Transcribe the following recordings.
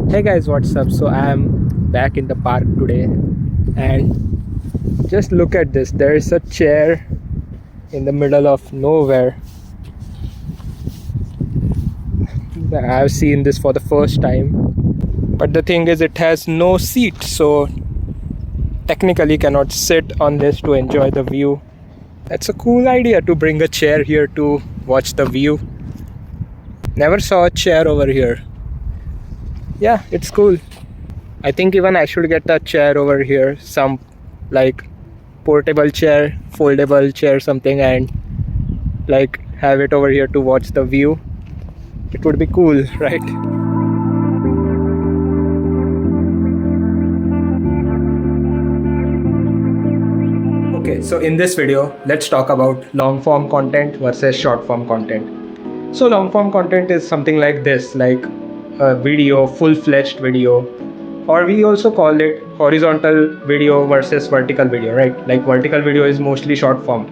Hey guys, what's up? So I am back in the park today, and just look at this. There is a chair in the middle of nowhere. I've seen this for the first time, but the thing is, it has no seat, so technically cannot sit on this to enjoy the view. That's a cool idea to bring a chair here to watch the view. Never saw a chair over here. Yeah, it's cool. I think even I should get a chair over here, some like portable chair, foldable chair, something, and like have it over here to watch the view. It would be cool, right? Okay, so in this video, let's talk about long form content versus short form content. So long form content is something like this, like a video, full-fledged video, or we also call it horizontal video versus vertical video, right? Like vertical video is mostly short form,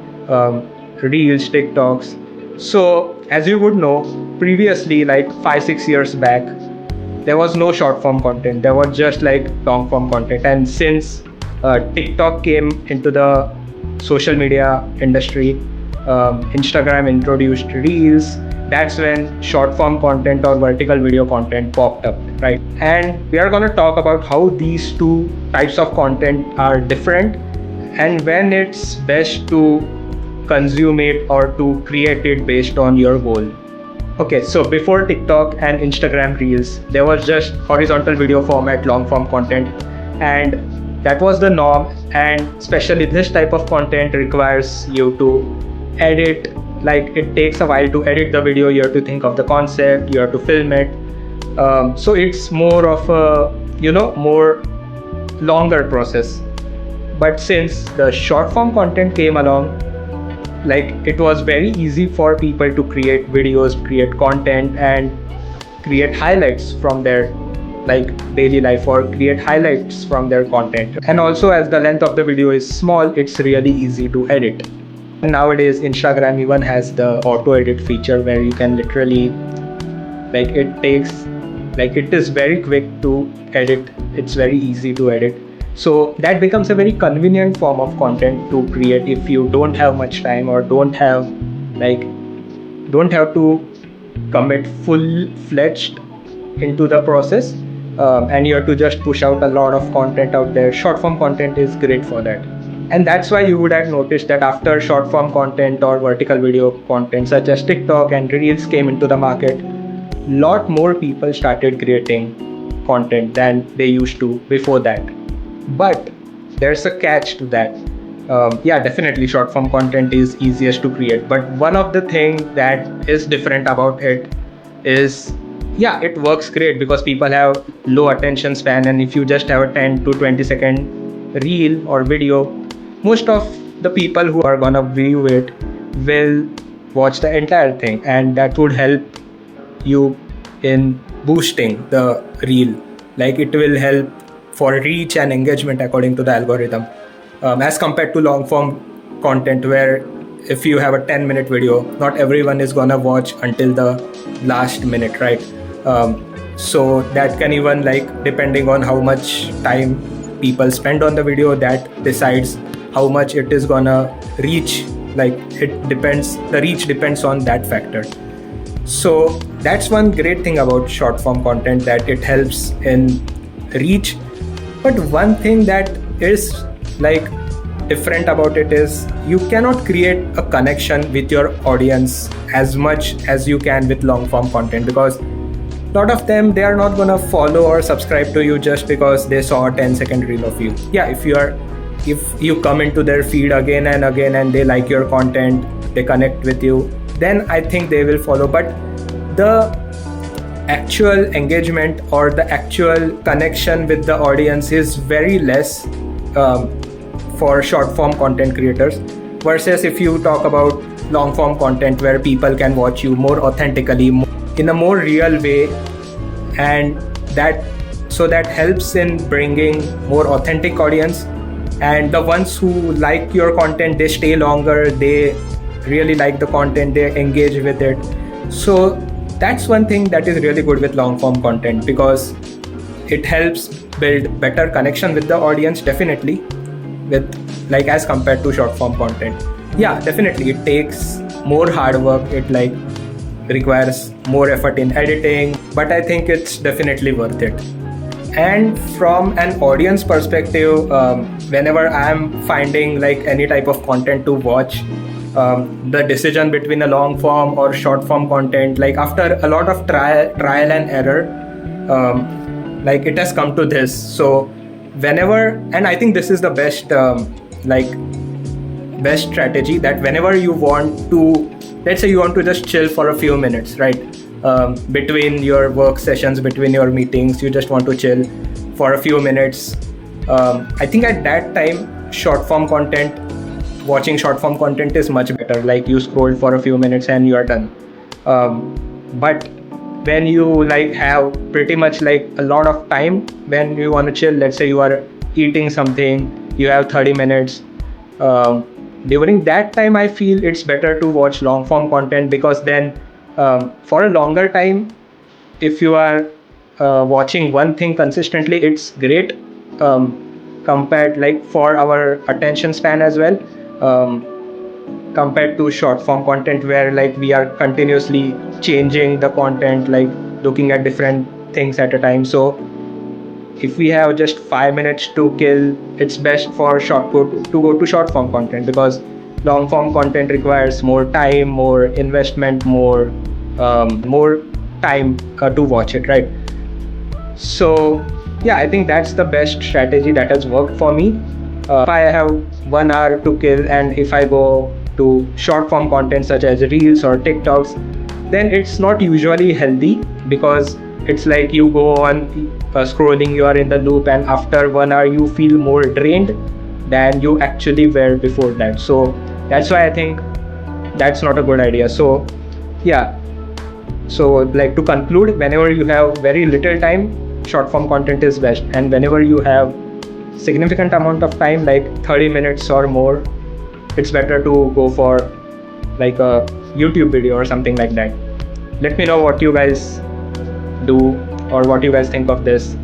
reels, TikToks. So as you would know, previously, like 5-6 years back, there was no short form content. There was just like long form content. And since TikTok came into the social media industry, Instagram introduced reels. That's when short form content or vertical video content popped up, right? And we are going to talk about how these two types of content are different and when it's best to consume it or to create it based on your goal. Okay, so before TikTok and Instagram Reels, there was just horizontal video format, long form content, and that was the norm. And especially this type of content requires you to edit, like it takes a while to edit the video. You have to think of the concept, you have to film it. So it's more of a, more longer process. But since the short form content came along, like it was very easy for people to create videos, create content, and create highlights from their like daily life or create highlights from their content. And also, as the length of the video is small, it's really easy to edit. Nowadays Instagram even has the auto edit feature where you can literally, like it is very quick to edit. It's very easy to edit. So that becomes a very convenient form of content to create if you don't have much time or don't have to commit full-fledged into the process, and you have to just push out a lot of content out there. Short form content is great for that. And that's why you would have noticed that after short form content or vertical video content such as TikTok and Reels came into the market, lot more people started creating content than they used to before that. But there's a catch to that. Yeah, definitely short form content is easiest to create. But one of the things that is different about it is, yeah, it works great because people have low attention span. And if you just have a 10 to 20 second reel or video, most of the people who are gonna view it will watch the entire thing. And that would help you in boosting the reel. Like it will help for reach and engagement according to the algorithm, as compared to long form content where if you have a 10-minute video, not everyone is gonna watch until the last minute, right? So that can even, like, depending on how much time people spend on the video, that decides how much it is gonna reach. Like the reach depends on that factor. So that's one great thing about short form content, that it helps in reach. But one thing that is like different about it is you cannot create a connection with your audience as much as you can with long form content, because a lot of them, they are not gonna follow or subscribe to you just because they saw a 10-second reel of you. Yeah, if you come into their feed again and again and they like your content, they connect with you, then I think they will follow. But the actual engagement or the actual connection with the audience is very less for short form content creators, versus if you talk about long form content where people can watch you more authentically, in a more real way, and that helps in bringing more authentic audience. And the ones who like your content, they stay longer, they really like the content, they engage with it. So that's one thing that is really good with long form content, because it helps build better connection with the audience, definitely, with like as compared to short form content. Yeah, definitely it takes more hard work, it like requires more effort in editing, but I think it's definitely worth it. And from an audience perspective, whenever I'm finding like any type of content to watch, the decision between a long form or short form content, like after a lot of trial and error, like it has come to this. So whenever, and I think this is the best like best strategy, that whenever you want to, let's say you want to just chill for a few minutes, right, between your work sessions, between your meetings, you just want to chill for a few minutes. I think at that time short form content, watching short form content is much better. Like you scroll for a few minutes and you are done. But when you like have pretty much like a lot of time, when you want to chill, let's say you are eating something, you have 30 minutes, during that time I feel it's better to watch long form content, because then for a longer time, if you are watching one thing consistently, it's great, compared like for our attention span as well, compared to short form content where like we are continuously changing the content, like looking at different things at a time. So if we have just 5 minutes to kill, it's best for to go to short form content, because long form content requires more time, more investment, more time to watch it, right? So yeah, I think that's the best strategy that has worked for me. If I have 1 hour to kill, and if I go to short form content such as reels or TikToks, then it's not usually healthy, because it's like you go on scrolling, you are in the loop, and after 1 hour you feel more drained than you actually were before that. So that's why I think that's not a good idea. So yeah, so like to conclude, whenever you have very little time, short form content is best, and whenever you have significant amount of time, like 30 minutes or more, it's better to go for like a YouTube video or something like that. Let me know what you guys do or what you guys think of this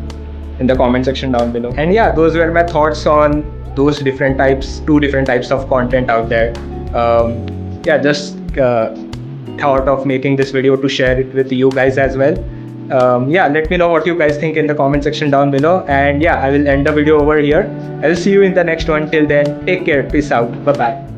in the comment section down below. And yeah, those were my thoughts on those two different types of content out there. Yeah, just thought of making this video to share it with you guys as well. Yeah, let me know what you guys think in the comment section down below. And yeah, I will end the video over here. I'll see you in the next one. Till then, take care. Peace out. Bye bye.